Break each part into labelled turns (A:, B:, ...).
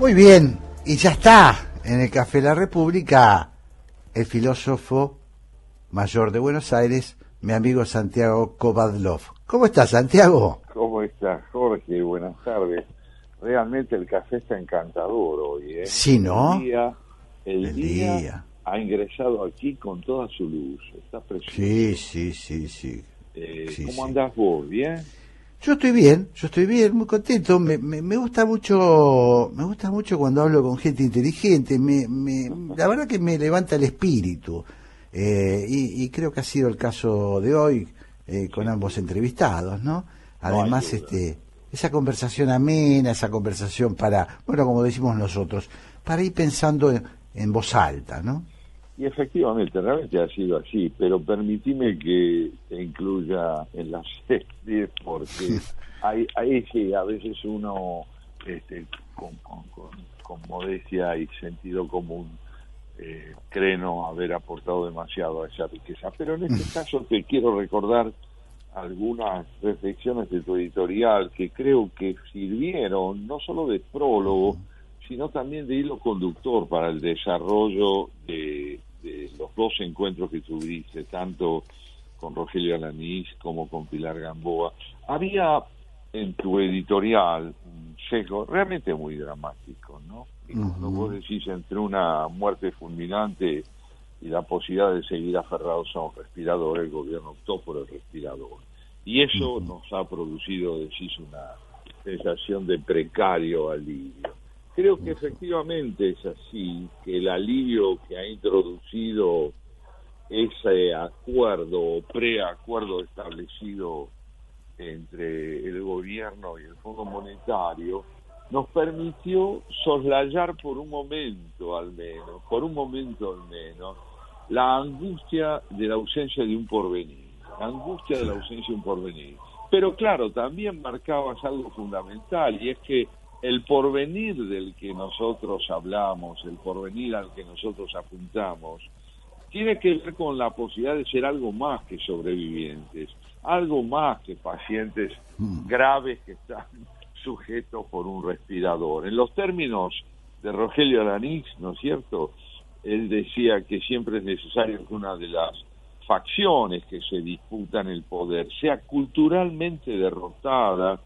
A: Muy bien, y ya está en el Café La República el filósofo mayor de Buenos Aires, mi amigo Santiago Kovadlov. ¿Cómo estás, Santiago?
B: ¿Cómo estás, Jorge? Buenas tardes. Realmente el café está encantador hoy, ¿eh?
A: Sí, ¿no?
B: El día ha ingresado aquí con toda su luz. Está precioso.
A: Sí.
B: ¿Cómo andás vos? ¿Bien?
A: Yo estoy bien, muy contento. Me gusta mucho cuando hablo con gente inteligente. La verdad que me levanta el espíritu. Y creo que ha sido el caso de hoy con ambos entrevistados, ¿no? Además, esa conversación amena, esa conversación bueno, como decimos nosotros, para ir pensando en voz alta, ¿no?
B: Y efectivamente, realmente ha sido así, pero permitime que te incluya en la serie, porque hay que a veces uno, con modestia y sentido común, cree no haber aportado demasiado a esa riqueza. Pero en este caso te quiero recordar algunas reflexiones de tu editorial que creo que sirvieron no solo de prólogo, sino también de hilo conductor para el desarrollo de los dos encuentros que tuviste, tanto con Rogelio Alanís como con Pilar Gamboa. Había en tu editorial un sesgo realmente muy dramático, ¿no? Y cuando vos decís entre una muerte fulminante y la posibilidad de seguir aferrados a un respirador, el gobierno optó por el respirador. Y eso nos ha producido, decís, una sensación de precario alivio. Creo que efectivamente es así, que el alivio que ha introducido ese acuerdo o preacuerdo establecido entre el gobierno y el Fondo Monetario nos permitió soslayar por un momento al menos, la angustia de la ausencia de un porvenir, Pero claro, también marcabas algo fundamental, y es que el porvenir del que nosotros hablamos, el porvenir al que nosotros apuntamos, tiene que ver con la posibilidad de ser algo más que sobrevivientes, algo más que pacientes graves que están sujetos por un respirador. En los términos de Rogelio Alanís, ¿no es cierto?, él decía que siempre es necesario que una de las facciones que se disputan el poder sea culturalmente derrotada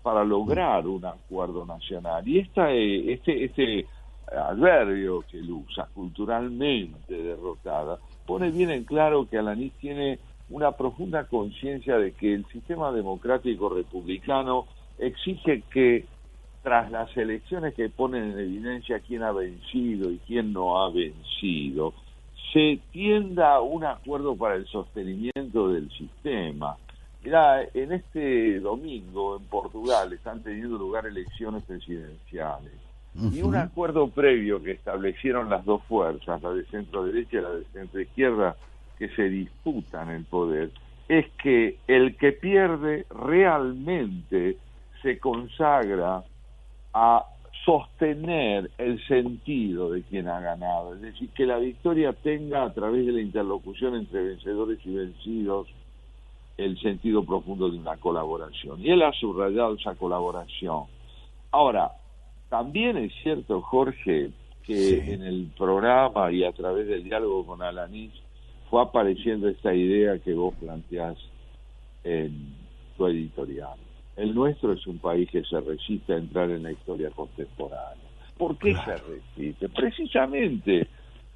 B: para lograr un acuerdo nacional. Y este adverbio que él usa, culturalmente derrotada, pone bien en claro que Alanís tiene una profunda conciencia de que el sistema democrático republicano exige que, tras las elecciones que ponen en evidencia quién ha vencido y quién no ha vencido, se tienda a un acuerdo para el sostenimiento del sistema. Mirá, en este domingo en Portugal están teniendo lugar elecciones presidenciales. Y un acuerdo previo que establecieron las dos fuerzas, la de centro derecha y la de centro izquierda, que se disputan el poder, es que el que pierde realmente se consagra a sostener el sentido de quien ha ganado, es decir, que la victoria tenga, a través de la interlocución entre vencedores y vencidos, el sentido profundo de una colaboración. Y él ha subrayado esa colaboración. Ahora, también es cierto, Jorge, que en el programa y a través del diálogo con Alanís fue apareciendo esta idea que vos planteás en tu editorial. El nuestro es un país que se resiste a entrar en la historia contemporánea. ¿Por qué se resiste? Precisamente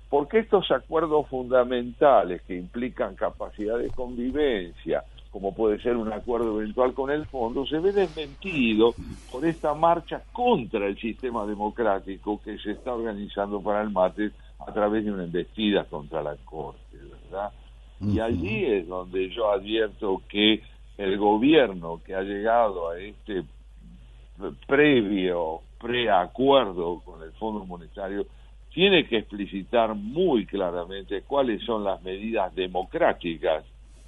B: porque estos acuerdos fundamentales que implican capacidad de convivencia, como puede ser un acuerdo eventual con el fondo, se ve desmentido por esta marcha contra el sistema democrático que se está organizando para el mate a través de una embestida contra la Corte, ¿verdad? Y allí es donde yo advierto que el gobierno que ha llegado a este preacuerdo con el Fondo Monetario tiene que explicitar muy claramente cuáles son las medidas democráticas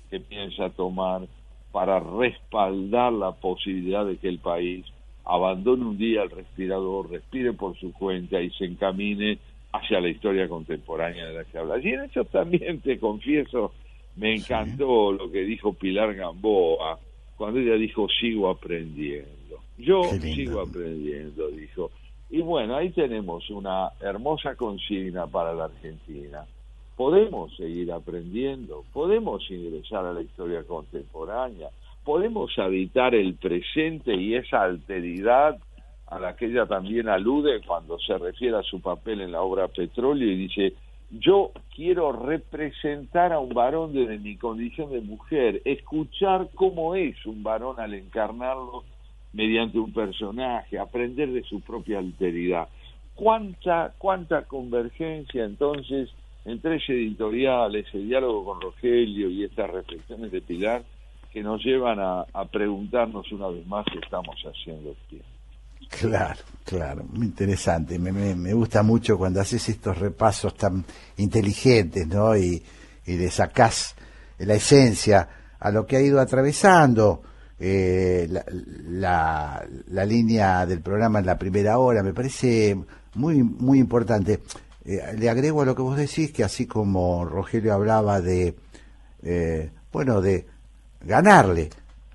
B: que piensa tomar para respaldar la posibilidad de que el país abandone un día el respirador, respire por su cuenta y se encamine hacia la historia contemporánea de la que habla. Y en eso también, te confieso, me encantó lo que dijo Pilar Gamboa, cuando ella dijo, sigo aprendiendo. Yo sigo aprendiendo, dijo. Y bueno, ahí tenemos una hermosa consigna para la Argentina. Podemos seguir aprendiendo, podemos ingresar a la historia contemporánea, podemos habitar el presente y esa alteridad a la que ella también alude cuando se refiere a su papel en la obra Petróleo y dice: yo quiero representar a un varón desde mi condición de mujer, escuchar cómo es un varón al encarnarlo mediante un personaje, aprender de su propia alteridad. ¿Cuánta convergencia entonces entre ese editorial, ese diálogo con Rogelio y estas reflexiones de Pilar que nos llevan a preguntarnos una vez más si estamos haciendo bien?
A: Claro, muy interesante. Me gusta mucho cuando haces estos repasos tan inteligentes, ¿no? Y le sacás la esencia a lo que ha ido atravesando la línea del programa en la primera hora. Me parece muy importante. Le agrego a lo que vos decís que así como Rogelio hablaba de ganarle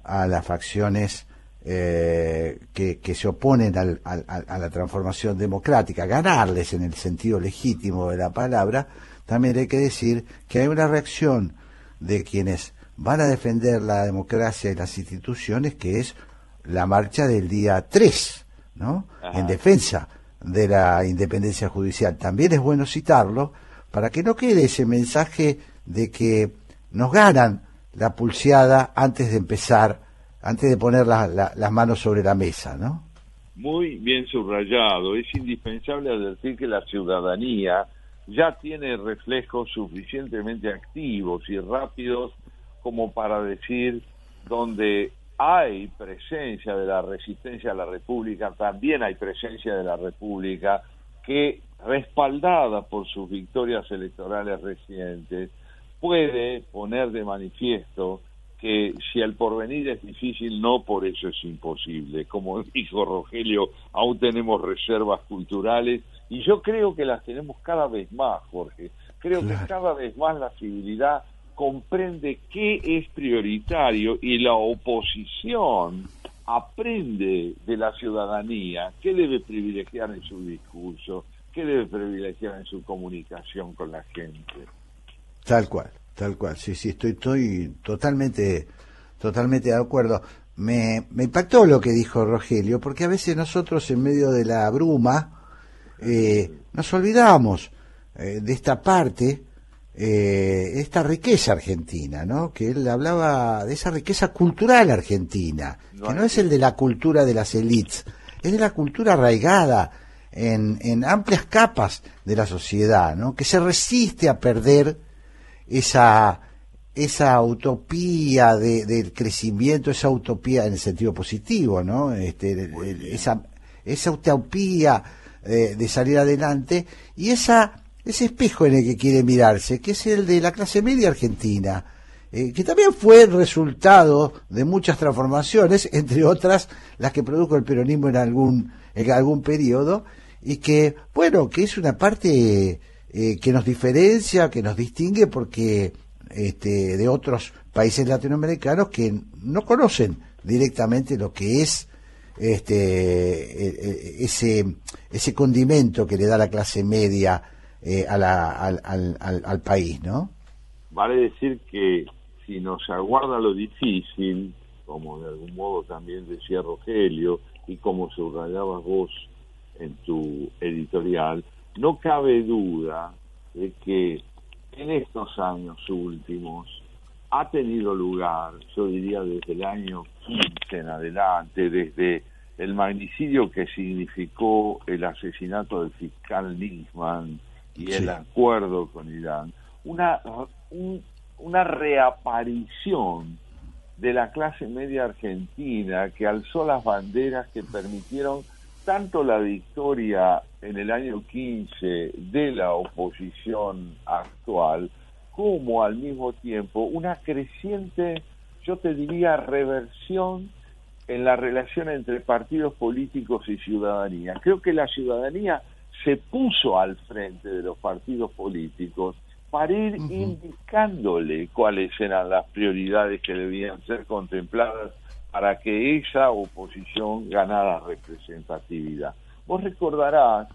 A: a las facciones que se oponen a la transformación democrática, ganarles en el sentido legítimo de la palabra, también hay que decir que hay una reacción de quienes van a defender la democracia y las instituciones, que es la marcha del día 3, ¿no? En defensa de la independencia judicial. También es bueno citarlo para que no quede ese mensaje de que nos ganan la pulseada antes de poner las manos sobre la mesa, ¿no?
B: Muy bien subrayado. Es indispensable advertir que la ciudadanía ya tiene reflejos suficientemente activos y rápidos como para decir: donde hay presencia de la resistencia a la República, también hay presencia de la República que, respaldada por sus victorias electorales recientes, puede poner de manifiesto que si el porvenir es difícil, no por eso es imposible. Como dijo Rogelio, aún tenemos reservas culturales y yo creo que las tenemos cada vez más, Jorge. Creo que cada vez más la civilidad comprende qué es prioritario y la oposición aprende de la ciudadanía qué debe privilegiar en su discurso, qué debe privilegiar en su comunicación con la gente.
A: Tal cual, sí, estoy totalmente de acuerdo. Me impactó lo que dijo Rogelio, porque a veces nosotros en medio de la bruma nos olvidamos de esta parte, esta riqueza argentina, ¿no? Que él hablaba de esa riqueza cultural argentina, que no es el de la cultura de las élites, es de la cultura arraigada en amplias capas de la sociedad, ¿no? Que se resiste a perder esa utopía del crecimiento, esa utopía en el sentido positivo, ¿no? Esa utopía de salir adelante y ese espejo en el que quiere mirarse, que es el de la clase media argentina, que también fue el resultado de muchas transformaciones, entre otras las que produjo el peronismo en algún periodo, y que es una parte que nos diferencia, que nos distingue, porque de otros países latinoamericanos que no conocen directamente lo que es ese condimento que le da la clase media al país, ¿no?
B: Vale decir que si nos aguarda lo difícil, como de algún modo también decía Rogelio y como subrayabas vos en tu editorial, no cabe duda de que en estos años últimos ha tenido lugar, yo diría desde el año 15 en adelante, desde el magnicidio que significó el asesinato del fiscal Nisman y el acuerdo con Irán, una reaparición de la clase media argentina que alzó las banderas que permitieron tanto la victoria en el año 15 de la oposición actual, como al mismo tiempo una creciente, yo te diría, reversión en la relación entre partidos políticos y ciudadanía. Creo que la ciudadanía se puso al frente de los partidos políticos para ir indicándole cuáles eran las prioridades que debían ser contempladas para que esa oposición ganara representatividad. Vos recordarás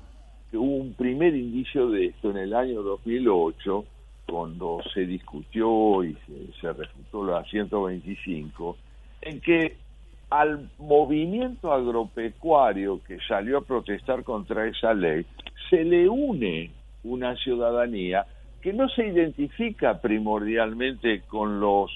B: que hubo un primer indicio de esto en el año 2008, cuando se discutió y se refutó la 125, en que al movimiento agropecuario que salió a protestar contra esa ley, se le une una ciudadanía que no se identifica primordialmente con los,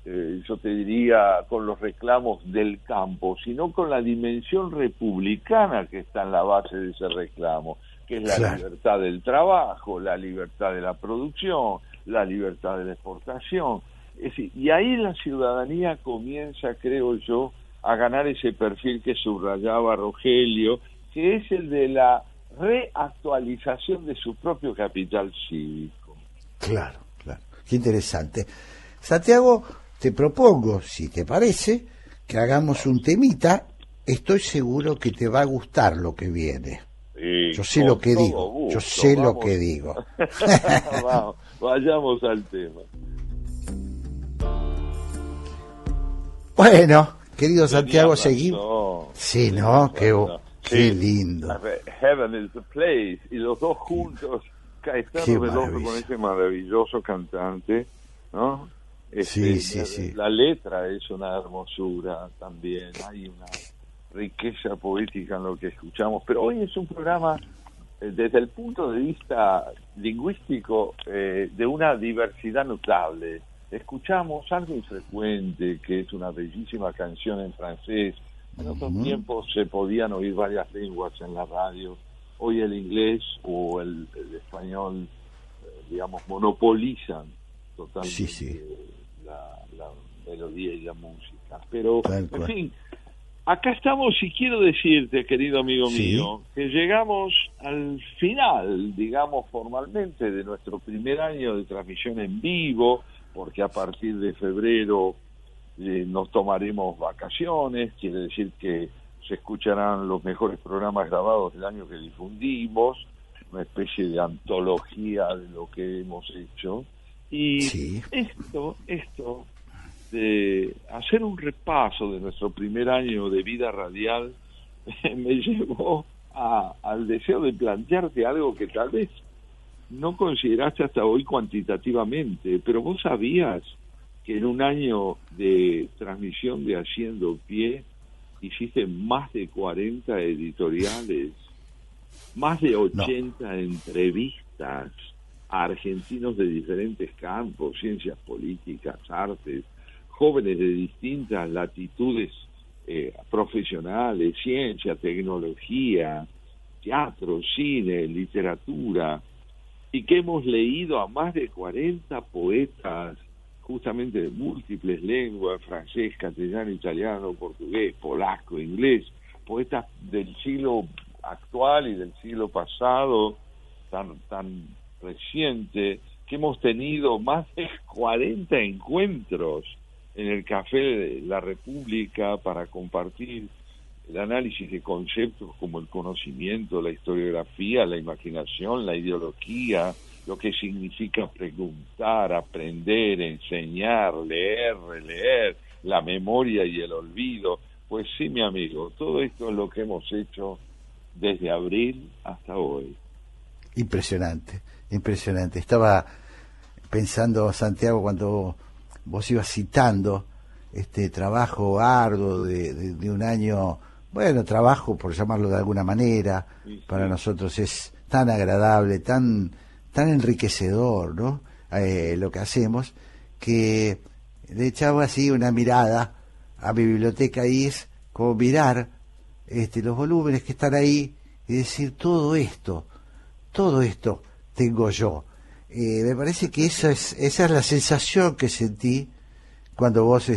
B: yo te diría, con los reclamos del campo, sino con la dimensión republicana que está en la base de ese reclamo, que es la libertad del trabajo, la libertad de la producción, la libertad de la exportación. Es decir, y ahí la ciudadanía comienza, creo yo, a ganar ese perfil que subrayaba Rogelio, que es el de la reactualización de su propio capital cívico.
A: Claro, claro. Qué interesante. Santiago, te propongo, si te parece, que hagamos un temita. Estoy seguro que te va a gustar lo que viene.
B: Sí,
A: yo sé lo que digo.
B: Gusto,
A: yo sé
B: vamos.
A: lo que digo.
B: Vamos, vayamos al tema.
A: Bueno, querido Santiago, seguimos. Sí, ¿no? Qué lindo.
B: Heaven is a place. Y los dos juntos, Caetano Veloso con ese maravilloso cantante, ¿no?
A: Sí.
B: La letra es una hermosura también. Hay una riqueza poética en lo que escuchamos. Pero hoy es un programa, desde el punto de vista lingüístico, de una diversidad notable. Escuchamos algo infrecuente, que es una bellísima canción en francés. En otros tiempos se podían oír varias lenguas en la radio. Hoy el inglés o el español, digamos, monopolizan totalmente la melodía y la música. Pero, en fin, acá estamos y quiero decirte, querido amigo mío, que llegamos al final, digamos, formalmente de nuestro primer año de transmisión en vivo, porque a partir de febrero nos tomaremos vacaciones, quiere decir que se escucharán los mejores programas grabados del año que difundimos, una especie de antología de lo que hemos hecho. Y esto de hacer un repaso de nuestro primer año de vida radial me llevó al deseo de plantearte algo que tal vez no consideraste hasta hoy cuantitativamente, pero vos sabías que en un año de transmisión de Haciendo Pie hiciste más de 40 editoriales, más de 80 entrevistas a argentinos de diferentes campos, ciencias políticas, artes, jóvenes de distintas latitudes profesionales, ciencia, tecnología, teatro, cine, literatura, y que hemos leído a más de 40 poetas justamente de múltiples lenguas, francés, castellano, italiano, portugués, polaco, inglés, poetas del siglo actual y del siglo pasado, tan reciente, que hemos tenido más de 40 encuentros en el Café de la República para compartir el análisis de conceptos como el conocimiento, la historiografía, la imaginación, la ideología, lo que significa preguntar, aprender, enseñar, leer, releer, la memoria y el olvido. Pues sí, mi amigo, todo esto es lo que hemos hecho desde abril hasta hoy.
A: Impresionante, impresionante. Estaba pensando, Santiago, cuando vos ibas citando este trabajo arduo de un año, bueno, trabajo por llamarlo de alguna manera, para nosotros es tan agradable, tan enriquecedor, ¿no? Lo que hacemos, que le echaba así una mirada a mi biblioteca y es como mirar los volúmenes que están ahí y decir todo esto tengo yo. Me parece que esa es la sensación que sentí cuando vos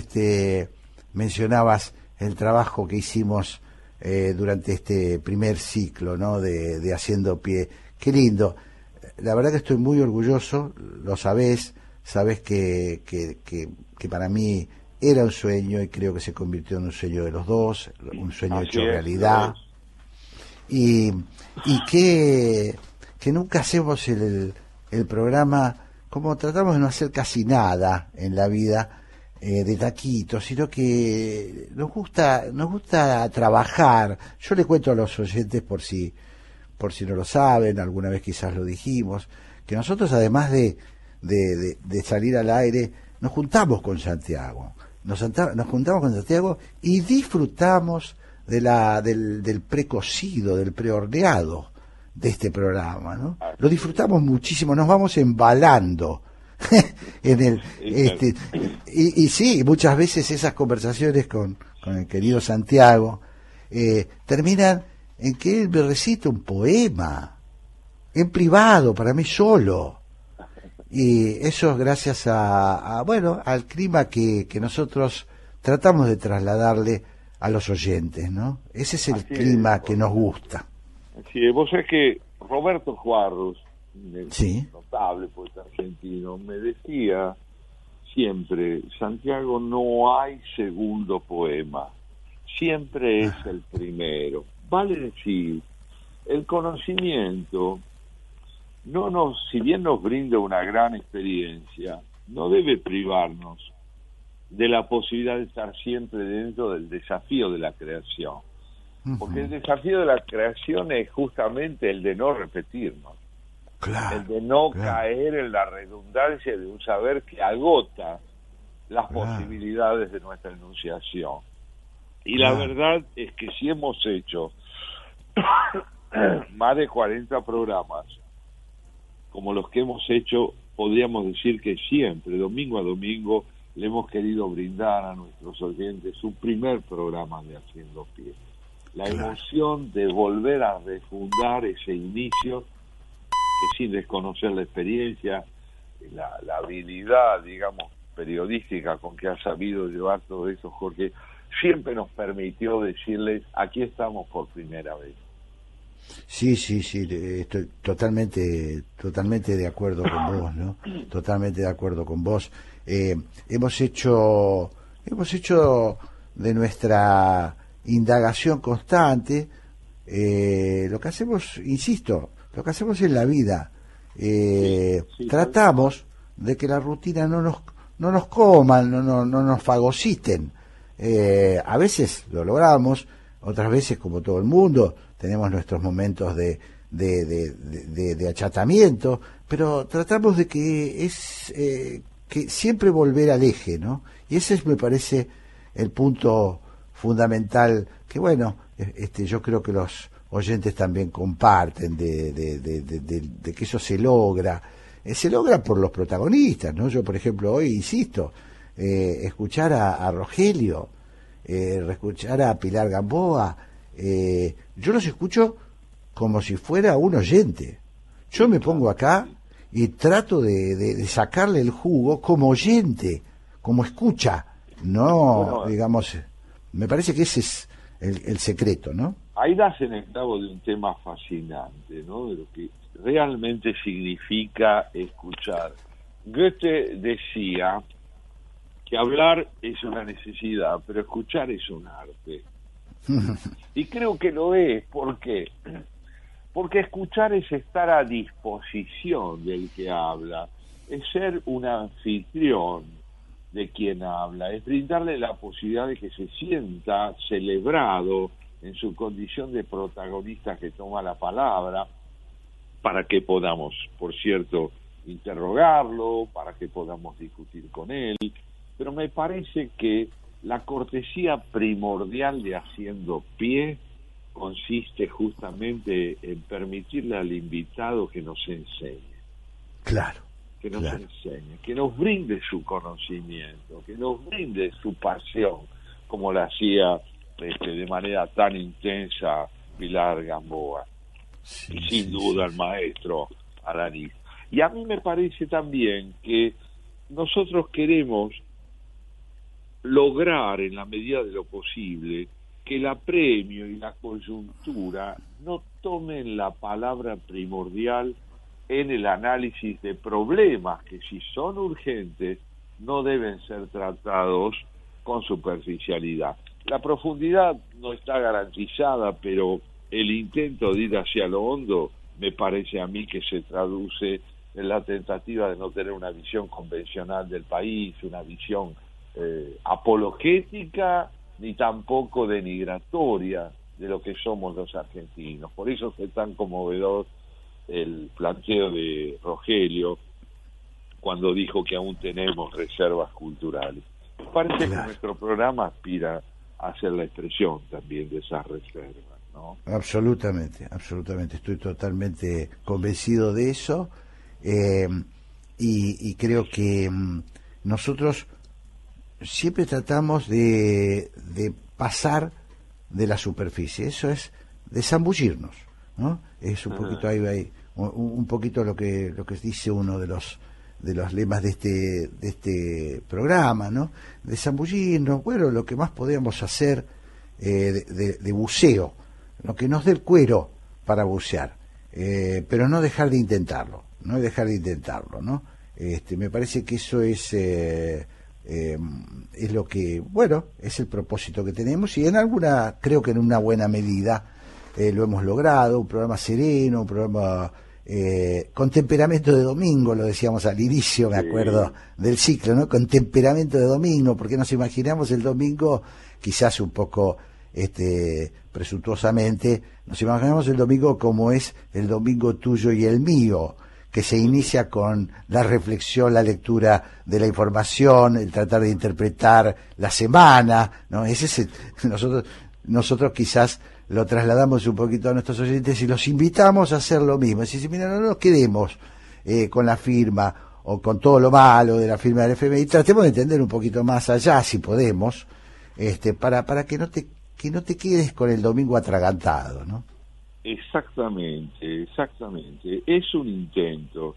A: mencionabas el trabajo que hicimos durante este primer ciclo, ¿no? de Haciendo Pie. Qué lindo. La verdad que estoy muy orgulloso, lo sabés que para mí era un sueño y creo que se convirtió en un sueño de los dos, un sueño hecho realidad. Y que nunca hacemos el programa, como tratamos de no hacer casi nada en la vida, de taquitos, sino que nos gusta trabajar. Yo le cuento a los oyentes por si no lo saben, alguna vez quizás lo dijimos, que nosotros además de salir al aire, nos juntamos con Santiago, nos juntamos con Santiago y disfrutamos del precocido, del prehorneado de este programa, ¿no? Lo disfrutamos muchísimo, nos vamos embalando en el y sí, muchas veces esas conversaciones con el querido Santiago terminan en que él me recita un poema en privado para mí solo, y eso es gracias bueno, al clima que nosotros tratamos de trasladarle a los oyentes, ¿no? Ese es el clima que nos gusta.
B: Sí, vos sabés que Roberto Juarros,
A: Sí.
B: notable poeta argentino, me decía siempre: Santiago, no hay segundo poema, siempre es el primero. Vale decir, el conocimiento si bien nos brinda una gran experiencia, no debe privarnos de la posibilidad de estar siempre dentro del desafío de la creación. Porque el desafío de la creación es justamente el de no repetirnos, el de no caer en la redundancia de un saber que agota las posibilidades de nuestra enunciación. Y la verdad es que si hemos hecho más de 40 programas como los que hemos hecho, podríamos decir que siempre, domingo a domingo, le hemos querido brindar a nuestros oyentes su primer programa de Haciendo Pie. La emoción de volver a refundar ese inicio, que sin desconocer la experiencia, la habilidad, digamos, periodística con que ha sabido llevar todo eso, Jorge, siempre nos permitió decirles: aquí estamos por primera vez.
A: Sí, estoy totalmente de acuerdo con vos, ¿no? Totalmente de acuerdo con vos. Hemos hecho de nuestra indagación constante lo que hacemos, insisto, lo que hacemos en la vida. Tratamos de que la rutina no nos coman, no nos fagociten. A veces lo logramos, otras veces, como todo el mundo, tenemos nuestros momentos de achatamiento, pero tratamos de que que siempre volver al eje, ¿no? Y ese me parece el punto fundamental que, bueno, yo creo que los oyentes también comparten de que eso se logra por los protagonistas, ¿no? Yo, por ejemplo, hoy insisto, escuchar a Rogelio, escuchar a Pilar Gamboa, yo los escucho como si fuera un oyente. Yo me pongo acá y trato de sacarle el jugo como oyente, como escucha, no, digamos, me parece que ese es el secreto, ¿no?
B: Ahí das en el clavo de un tema fascinante, ¿no? De lo que realmente significa escuchar. Goethe decía que hablar es una necesidad, pero escuchar es un arte. Y creo que lo es. ¿Por qué? Porque escuchar es estar a disposición del que habla, es ser un anfitrión de quien habla, es brindarle la posibilidad de que se sienta celebrado en su condición de protagonista que toma la palabra, para que podamos, por cierto, interrogarlo, para que podamos discutir con él. Pero me parece que la cortesía primordial de Haciendo Pie consiste justamente en permitirle al invitado que nos enseñe.
A: Claro.
B: Que nos enseñe, que nos brinde su conocimiento, que nos brinde su pasión, como la hacía de manera tan intensa Pilar Gamboa. Y sin duda el maestro Alanís. Y a mí me parece también que nosotros queremos lograr, en la medida de lo posible, que el apremio y la coyuntura no tomen la palabra primordial en el análisis de problemas que, si son urgentes, no deben ser tratados con superficialidad. La profundidad no está garantizada, pero el intento de ir hacia lo hondo me parece a mí que se traduce en la tentativa de no tener una visión convencional del país, una visión apologética ni tampoco denigratoria de lo que somos los argentinos. Por eso fue tan conmovedor el planteo de Rogelio cuando dijo que aún tenemos reservas culturales. Parece que nuestro programa aspira a ser la expresión también de esas reservas, ¿no?
A: Absolutamente, absolutamente. Estoy totalmente convencido de eso, y creo que nosotros siempre tratamos de pasar de la superficie. Eso es de zambullirnos, ¿no? Es un poquito ahí un poquito lo que dice uno de los lemas de este programa, ¿no? De zambullirnos, bueno, lo que más podemos hacer de buceo, lo que nos dé el cuero para bucear, pero no dejar de intentarlo, ¿no? Me parece que eso es lo que, bueno, es el propósito que tenemos, y creo que en una buena medida lo hemos logrado. Un programa sereno, un programa con temperamento de domingo, lo decíamos al inicio, me acuerdo del ciclo, ¿no? Con temperamento de domingo, porque nos imaginamos el domingo, quizás un poco presuntuosamente, nos imaginamos el domingo como es el domingo tuyo y el mío, que se inicia con la reflexión, la lectura de la información, el tratar de interpretar la semana, ¿no? Nosotros quizás lo trasladamos un poquito a nuestros oyentes y los invitamos a hacer lo mismo. Es decir, mira, no nos quedemos con la firma o con todo lo malo de la firma del FMI, tratemos de entender un poquito más allá, si podemos, para que no te quedes con el domingo atragantado, ¿no?
B: Exactamente. Es un intento.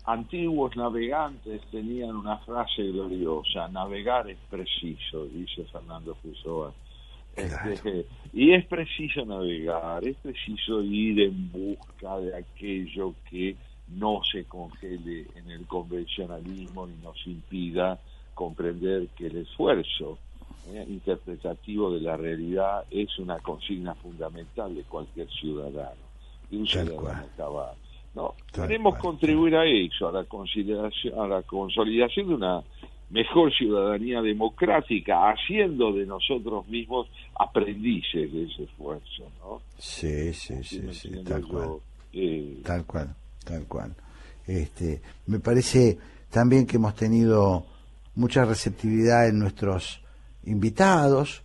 B: Antiguos navegantes tenían una frase gloriosa: navegar es preciso, dice Fernando Pessoa.
A: Claro.
B: Y es preciso navegar, es preciso ir en busca de aquello que no se congele en el convencionalismo y nos impida comprender que el esfuerzo interpretativo de la realidad es una consigna fundamental de cualquier ciudadano, de un ciudadano cabal, ¿no? Queremos contribuir a eso, a la consolidación de una mejor ciudadanía democrática, haciendo de nosotros mismos aprendices de ese esfuerzo, ¿no?
A: Sí, tal cual. Me parece también que hemos tenido mucha receptividad en nuestros invitados.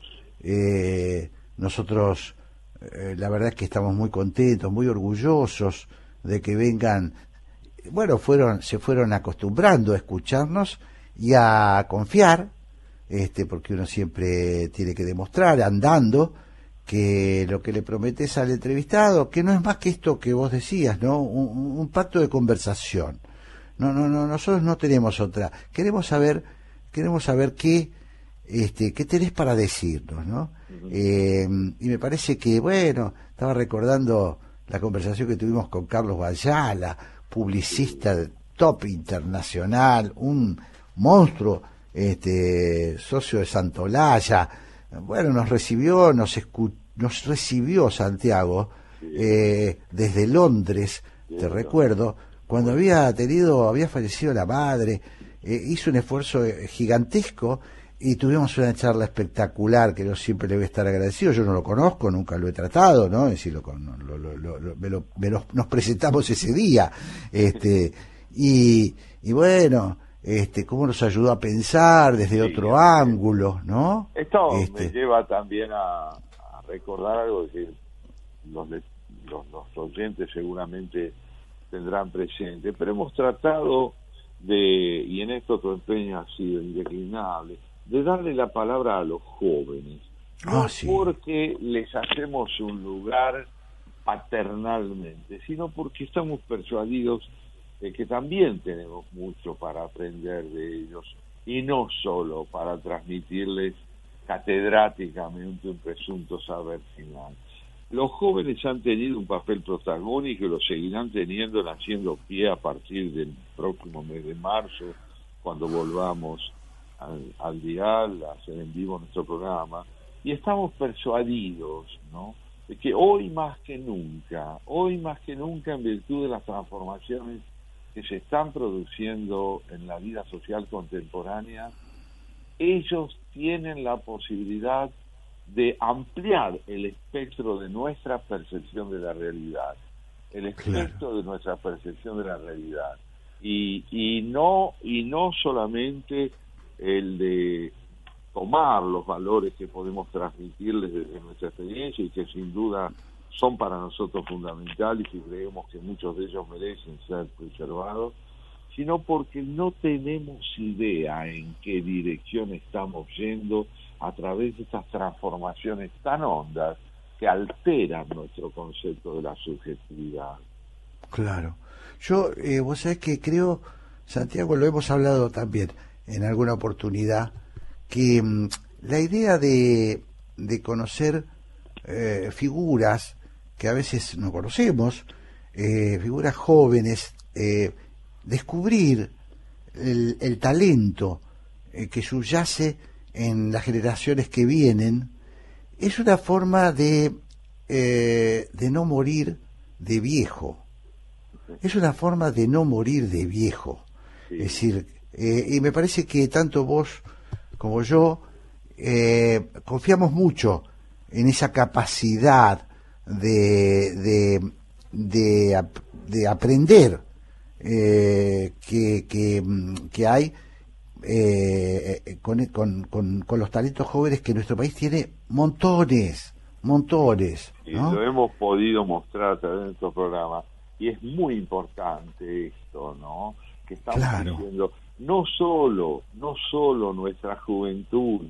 A: Nosotros, la verdad es que estamos muy contentos, muy orgullosos de que vengan. Bueno, se fueron acostumbrando a escucharnos y a confiar, porque uno siempre tiene que demostrar andando que lo que le prometes al entrevistado, que no es más que esto que vos decías, ¿no? Un pacto de conversación. No, nosotros no tenemos otra. Queremos saber qué tenés para decirnos, ¿no? Y me parece que, bueno, estaba recordando la conversación que tuvimos con Carlos Bayala, publicista de top internacional, un monstruo, socio de Santolaya. Bueno, nos recibió Santiago desde Londres, te recuerdo, cuando había fallecido la madre. Hizo un esfuerzo gigantesco y tuvimos una charla espectacular que yo siempre le voy a estar agradecido. Yo no lo conozco, nunca lo he tratado, ¿no? Es decir, nos presentamos ese día, y bueno, cómo nos ayudó a pensar desde otro ángulo, ¿no?
B: Esto me lleva también a recordar algo que los oyentes seguramente tendrán presente, pero hemos tratado y en esto tu empeño ha sido indeclinable, de darle la palabra a los jóvenes, porque les hacemos un lugar paternalmente, sino porque estamos persuadidos de que también tenemos mucho para aprender de ellos, y no solo para transmitirles catedráticamente un presunto saber final. Los jóvenes han tenido un papel protagónico y lo seguirán teniendo, haciendo pie a partir del próximo mes de marzo, cuando volvamos al dial, a hacer en vivo nuestro programa, y estamos persuadidos, ¿no?, de que hoy más que nunca, en virtud de las transformaciones que se están produciendo en la vida social contemporánea, ellos tienen la posibilidad de ampliar el espectro de nuestra percepción de la realidad, el espectro de nuestra percepción de la realidad, y no solamente el de tomar los valores que podemos transmitirles desde nuestra experiencia y que sin duda son para nosotros fundamentales y creemos que muchos de ellos merecen ser preservados, sino porque no tenemos idea en qué dirección estamos yendo a través de estas transformaciones tan hondas que alteran nuestro concepto de la subjetividad.
A: Claro. Yo, vos sabés que creo, Santiago, lo hemos hablado también en alguna oportunidad, que la idea de conocer figuras que a veces no conocemos, figuras jóvenes, descubrir el talento que subyace en las generaciones que vienen, es una forma de no morir de viejo. Es una forma de no morir de viejo. Sí. Es decir, y me parece que tanto vos como yo confiamos mucho en esa capacidad de aprender que hay con los talentos jóvenes que nuestro país tiene montones,
B: y
A: ¿no?
B: lo hemos podido mostrar a través de nuestro programa, y es muy importante esto, ¿no? Que estamos diciendo, no solo nuestra juventud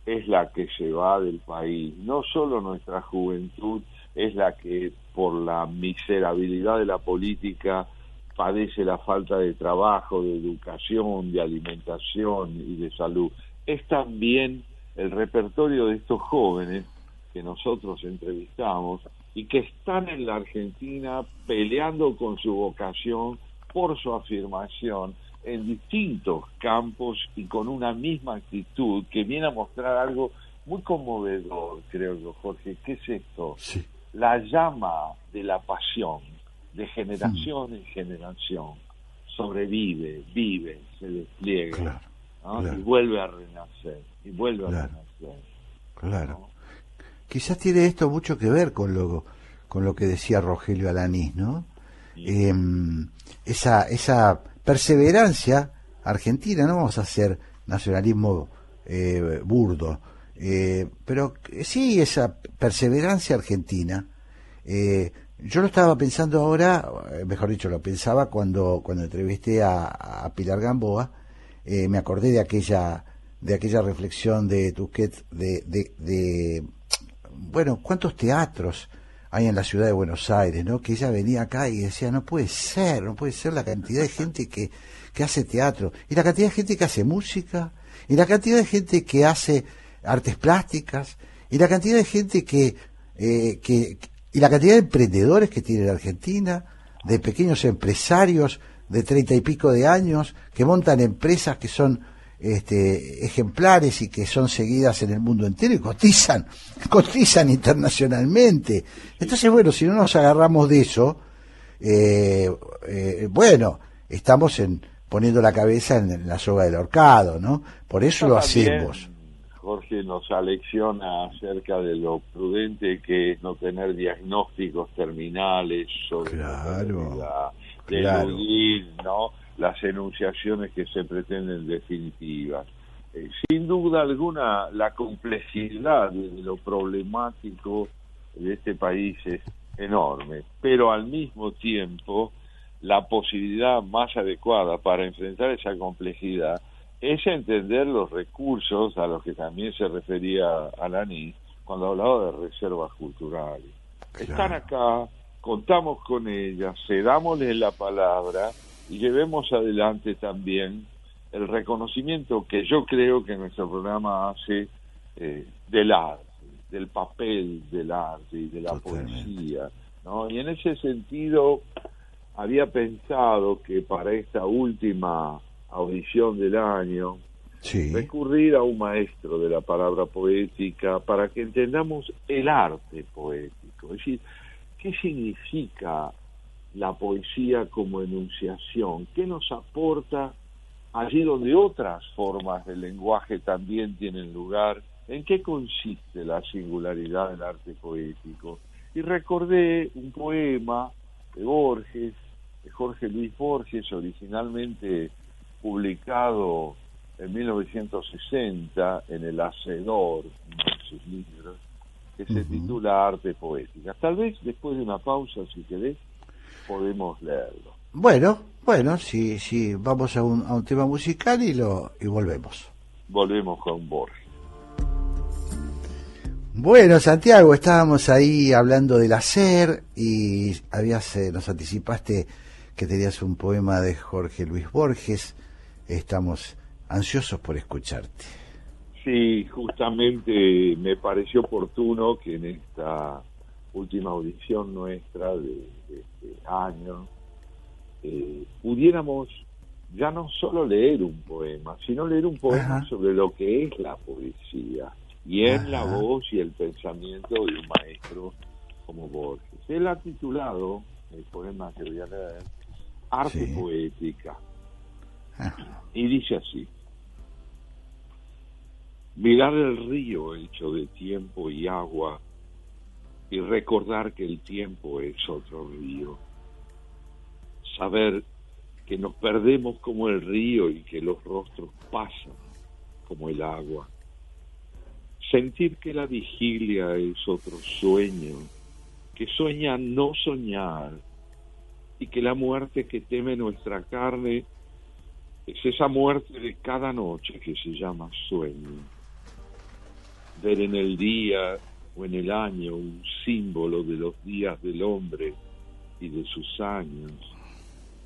B: es la que se va del país, no solo nuestra juventud es la que por la miserabilidad de la política padece la falta de trabajo, de educación, de alimentación y de salud, es también el repertorio de estos jóvenes que nosotros entrevistamos y que están en la Argentina peleando con su vocación por su afirmación en distintos campos y con una misma actitud que viene a mostrar algo muy conmovedor, creo yo, Jorge. ¿Qué es esto?
A: Sí.
B: La llama de la pasión, de generación en generación, sobrevive, vive, se despliega, ¿no? Y vuelve a renacer, y vuelve a renacer.
A: Claro.
B: ¿No?
A: Quizás tiene esto mucho que ver con lo que decía Rogelio Alanís, ¿no? Sí. Esa perseverancia argentina, no vamos a hacer nacionalismo burdo, pero sí esa perseverancia argentina. Yo lo estaba pensando ahora, mejor dicho, lo pensaba cuando entrevisté a Pilar Gamboa, me acordé de aquella reflexión de Tusquets de bueno, cuántos teatros hay en la ciudad de Buenos Aires, ¿no? Que ella venía acá y decía, no puede ser la cantidad de gente que hace teatro, y la cantidad de gente que hace música, y la cantidad de gente que hace artes plásticas, y la cantidad de gente y la cantidad de emprendedores que tiene la Argentina, de pequeños empresarios de 30 y pico de años que montan empresas que son ejemplares y que son seguidas en el mundo entero y cotizan internacionalmente. Entonces, bueno, si no nos agarramos de eso, bueno, estamos poniendo la cabeza en la soga del ahorcado, ¿no? Por eso lo hacemos.
B: Jorge nos alecciona acerca de lo prudente que es no tener diagnósticos terminales sobre de eludir, ¿no?, las enunciaciones que se pretenden definitivas. Sin duda alguna, la complejidad de lo problemático de este país es enorme, pero al mismo tiempo la posibilidad más adecuada para enfrentar esa complejidad es entender los recursos a los que también se refería Alanís cuando hablaba de reservas culturales. Están acá, contamos con ellas, cedámosles la palabra y llevemos adelante también el reconocimiento que yo creo que nuestro programa hace del arte, del papel del arte y de la poesía, ¿no? Y en ese sentido había pensado que para esta última audición del año recurrir a un maestro de la palabra poética para que entendamos el arte poético, es decir, qué significa la poesía como enunciación, qué nos aporta allí donde otras formas del lenguaje también tienen lugar, ¿en qué consiste la singularidad del arte poético? Y recordé un poema de Borges, de Jorge Luis Borges, originalmente publicado en 1960 en El Hacedor, uno de sus libros, que se titula Arte Poética. Tal vez después de una pausa, si querés, podemos leerlo.
A: Bueno, sí, vamos a un tema musical y volvemos.
B: Volvemos con Borges.
A: Bueno, Santiago, estábamos ahí hablando del hacer y nos anticipaste que tenías un poema de Jorge Luis Borges. Estamos ansiosos por escucharte.
B: Sí, justamente me pareció oportuno que en esta última audición nuestra de este año pudiéramos ya no solo leer un poema, sino leer un poema
A: Ajá.
B: sobre lo que es la poesía, y en la voz y el pensamiento de un maestro como Borges. Él ha titulado el poema que voy a leer Arte Poética. Y dice así: mirar el río hecho de tiempo y agua y recordar que el tiempo es otro río. Saber que nos perdemos como el río y que los rostros pasan como el agua. Sentir que la vigilia es otro sueño, que sueña no soñar, y que la muerte que teme nuestra carne es esa muerte de cada noche que se llama sueño. Ver en el día o en el año un símbolo de los días del hombre y de sus años.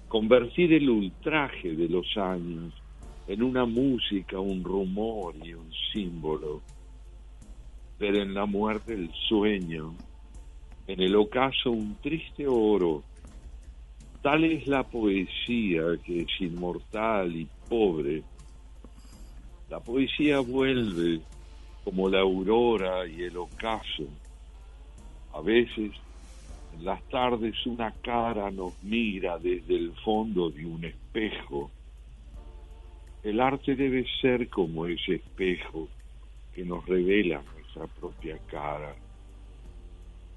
B: Convertir el ultraje de los años en una música, un rumor y un símbolo. Ver en la muerte el sueño, en el ocaso un triste oro. Tal es la poesía que es inmortal y pobre. La poesía vuelve como la aurora y el ocaso. A veces, en las tardes, una cara nos mira desde el fondo de un espejo. El arte debe ser como ese espejo que nos revela nuestra propia cara.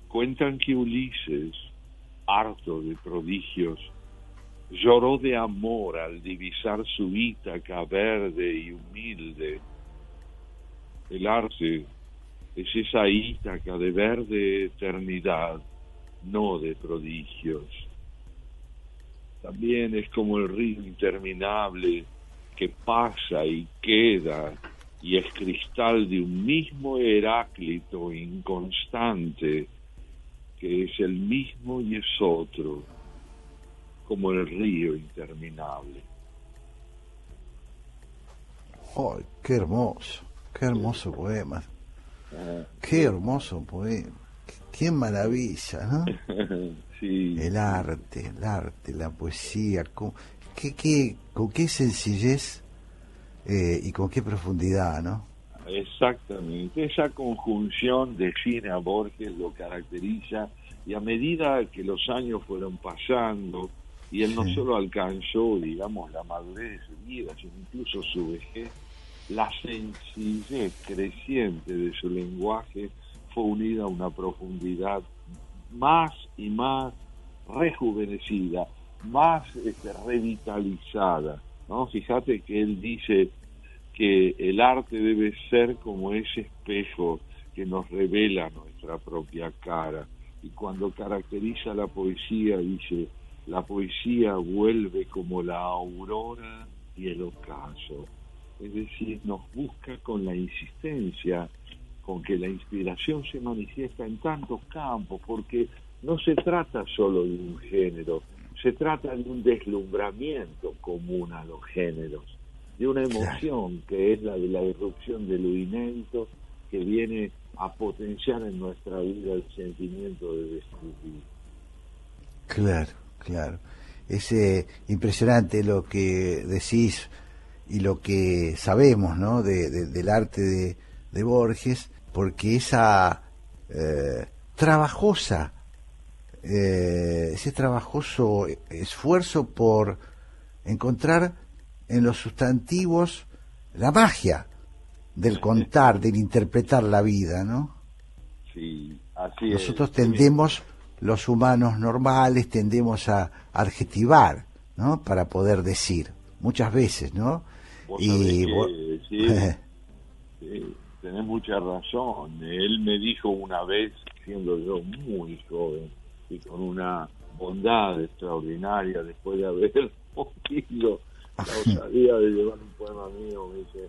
B: Cuentan que Ulises, harto de prodigios, lloró de amor al divisar su Ítaca verde y humilde. El arte es esa Ítaca de verde eternidad, no de prodigios. También es como el río interminable que pasa y queda y es cristal de un mismo Heráclito inconstante, que es el mismo y es otro, como el río interminable.
A: ¡Ay, qué hermoso poema! ¡Qué hermoso poema! ¡Qué maravilla!, ¿no?
B: Sí.
A: El arte, la poesía, con qué sencillez y con qué profundidad, ¿no?
B: Exactamente, esa conjunción define a Borges, lo caracteriza, y a medida que los años fueron pasando y él no solo alcanzó, digamos, la madurez de su vida, sino incluso su vejez, la sencillez creciente de su lenguaje fue unida a una profundidad más y más rejuvenecida, más revitalizada, ¿no? Fíjate que él dice que el arte debe ser como ese espejo que nos revela nuestra propia cara. Y cuando caracteriza la poesía, dice, la poesía vuelve como la aurora y el ocaso. Es decir, nos busca con la insistencia con que la inspiración se manifiesta en tantos campos, porque no se trata solo de un género, se trata de un deslumbramiento común a los géneros, de una emoción que es la de la irrupción de lo inédito, que viene a potenciar en nuestra vida el sentimiento de descubrir.
A: Claro. Es impresionante lo que decís y lo que sabemos, ¿no? Del arte de Borges, porque ese trabajoso esfuerzo por encontrar en los sustantivos la magia del contar, del interpretar la vida, ¿no?
B: Sí, así es.
A: Nosotros tendemos, los humanos normales, tendemos a adjetivar, ¿no? Para poder decir, muchas veces, ¿no?
B: Vos sabés que, sí, tenés mucha razón. Él me dijo una vez, siendo yo muy joven, y con una bondad extraordinaria, después de haber oído la osadía de llevar un poema mío, me dice: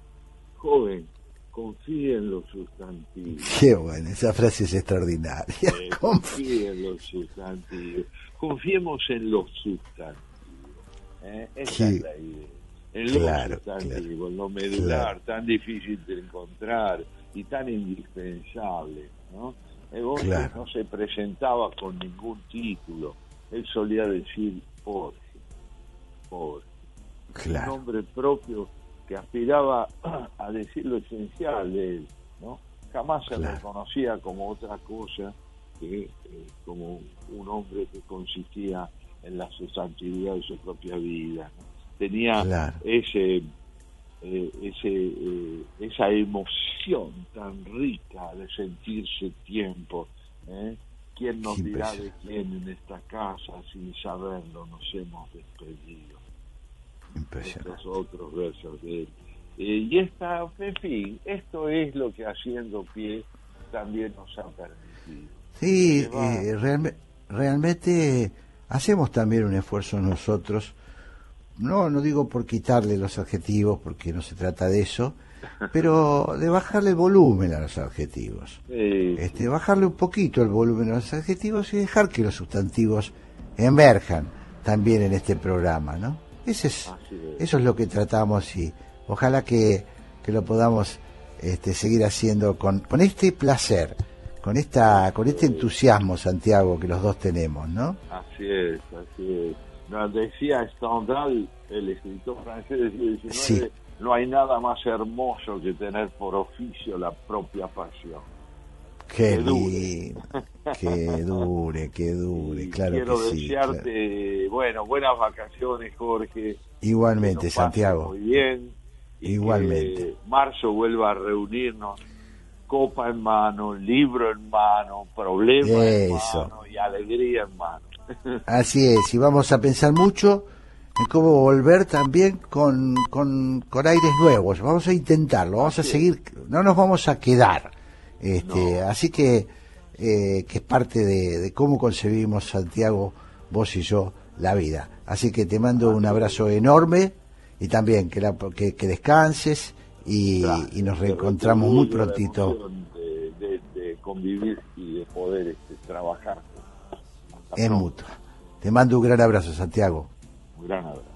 B: joven, confíe en los sustantivos.
A: Qué bueno, esa frase es extraordinaria.
B: Confíe en los sustantivos. Confiemos en los sustantivos. Esa es la idea. En los sustantivos, en lo medular, tan difícil de encontrar y tan indispensable, ¿no? Borges no se presentaba con ningún título. Él solía decir Borges. Un nombre propio que aspiraba a decir lo esencial de él, ¿no? Jamás se reconocía como otra cosa que como un hombre que consistía en la sustantividad de su propia vida, ¿no? Tenía esa emoción tan rica de sentirse tiempo. ¿Quién nos dirá de quién en esta casa sin saberlo nos hemos despedido?
A: Impresionante.
B: Estos otros versos de él. Y en fin, esto es lo que haciendo pie también nos ha permitido.
A: Sí, realmente hacemos también un esfuerzo nosotros. No digo por quitarle los adjetivos, porque no se trata de eso, pero de bajarle el volumen a los adjetivos. Bajarle un poquito el volumen a los adjetivos y dejar que los sustantivos emerjan también en este programa, ¿no? Eso es lo que tratamos, y ojalá que lo podamos seguir haciendo con este placer, con este entusiasmo, Santiago, que los dos tenemos, ¿no?
B: Así es. Nos decía Stendhal, el escritor francés del siglo XIX, no hay nada más hermoso que tener por oficio la propia pasión.
A: Qué lindo, que dure, claro que sí.
B: Quiero desearte, buenas vacaciones, Jorge.
A: Igualmente, Santiago.
B: Muy bien.
A: Igualmente.
B: Que marzo vuelva a reunirnos, copa en mano, libro en mano, problema en mano y alegría en mano.
A: Así es, y vamos a pensar mucho en cómo volver también con aires nuevos. Vamos a intentarlo, vamos a seguir, no nos vamos a quedar. Así que es parte de cómo concebimos, Santiago, vos y yo, la vida. Así que te mando un abrazo enorme, y también que descanses y nos reencontramos muy prontito.
B: De convivir y de poder trabajar
A: en mutuo. Te mando un gran abrazo, Santiago.
B: Un gran abrazo.